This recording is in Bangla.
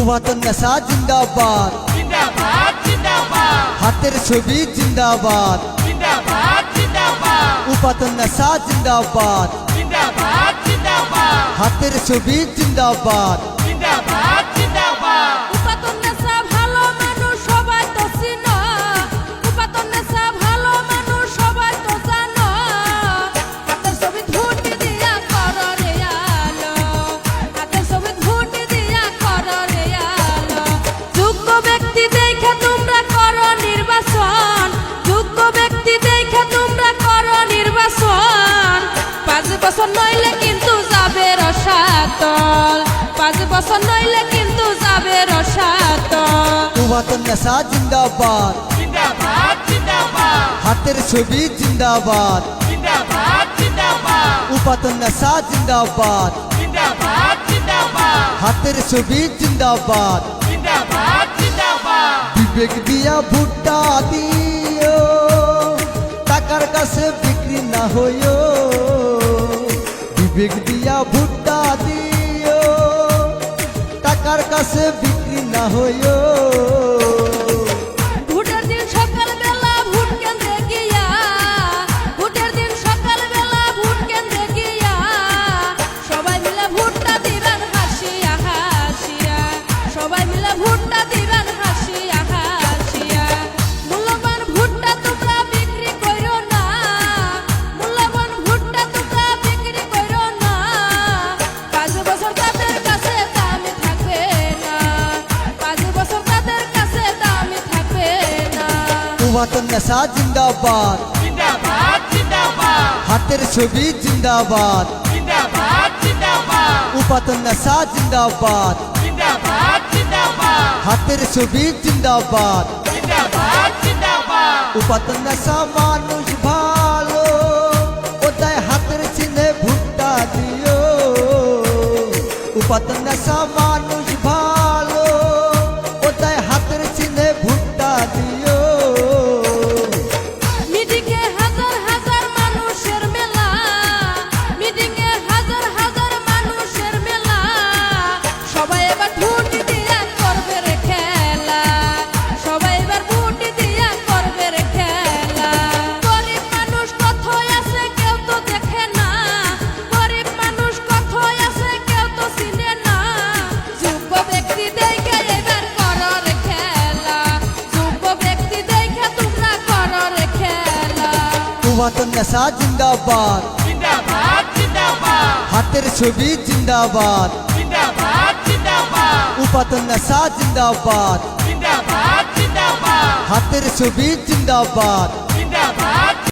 পুরাতন নেশা জিন্দাবাদ, জিন্দাবাদ জিন্দাবাদ হাতের ছবি জিন্দাবাদ, জিন্দাবাদ জিন্দাবাদ পুরাতন নেশা জিন্দাবাদ, জিন্দাবাদ জিন্দাবাদ হাতের ছবি জিন্দাবাদ। জিন্দাবাদ জিন্দাবাদ উপাতন নেশা ভালো মানুষ সবাই তো চিনো, উপাতন নেশা ভালো মানুষ সবাই তো জানো। হাতের ছবি ধুটি দিয়া করো রে আলো, হাতের ছবি ধুটি দিয়া করো রে আলো। যোগ্য ব্যক্তি দেখে তোমরা করো নির্বাচন, যোগ্য ব্যক্তি দেখে তোমরা করো নির্বাচন। 5 বছর নইলে কিন্তু যাবে রসাতল, 5 বছর নইলে কিন্তু যাবে রসাতল। পুরাতন নেশা জিন্দাবাদ, জিন্দাবাদ জিন্দাবাদ হাতের ছবি জিন্দাবাদ, জিন্দাবাদ জিন্দাবাদ পুরাতন নেশা জিন্দাবাদ, জিন্দাবাদ জিন্দাবাদ হাতের ছবি জিন্দাবাদ। জিন্দাবাদ জিন্দাবাদ বিবেক দিয়া ভুট্টা দিও, টাকার কাছে বিক্রি না হইও। বিবেক দিয়া ভুট্টা দিও, টাকার কাছে বিক্রি না হইও। ভোটের দিন সকালবেলা ভোট কেন্দ্রে গিয়া, ভোটের দিন সকালবেলা ভোট কেন্দ্রে গিয়া সবাই মিলে ভোটটা দিবেন হাসিয়া হাসিয়া, সবাই মিলে ভোটটা দিবেন হাসিয়া হাসিয়া। মূল্যবান ভোটটা তোমরা বিক্রি করো না, মূল্যবান ভোটটা তোমরা বিক্রি করো না। 5 বছর তাদের কাছে দামি থাকবে না, 5 বছর তাদের কাছে দামি থাকবে না। পুরাতন নেশা জিন্দাবাদ, জিন্দাবাদ জিন্দাবাদ হাতের ছবি জিন্দাবাদ, জিন্দাবাদ জিন্দাবাদ পুরাতন নেশা জিন্দাবাদ, জিন্দাবাদ জিন্দাবাদ হাতের ছবি জিন্দাবাদ। জিন্দাবাদ জিন্দাবাদ পুরাতন নেশা মানুষ ভালো, ওটাই হাতের চিহ্নে ভুট্টা দিও। পুরাতন নেশা মানুষ ভালো, ওটাই হাতের চিহ্নে ভুট্টা দিও। মিটিংয়ে হাজার হাজার মানুষের মেলা, মিটিংয়ে হাজার হাজার মানুষের মেলা। সবাই এবার ভোট দিয়া করবে রে খেলা, সবাই এবার ভোট দিয়া করবে রে খেলা। গরিব মানুষ কোথায় আছে কেউ তো দেখে না, গরিব মানুষ কোথায় আছে কেউ তো চিনে না। যোগ্য ব্যক্তি দেখে এবার করো রে খেলা, যোগ্য ব্যক্তি দেখে তোমরা করো রে খেলা। পুরাতন নেশা জিন্দাবাদ, জিন্দাবাদ জিন্দাবাদ হাতের ছবি জিন্দাবাদ, জিন্দাবাদ জিন্দাবাদ পুরাতন নেশা জিন্দাবাদ, জিন্দাবাদ জিন্দাবাদ হাতের ছবি জিন্দাবাদ।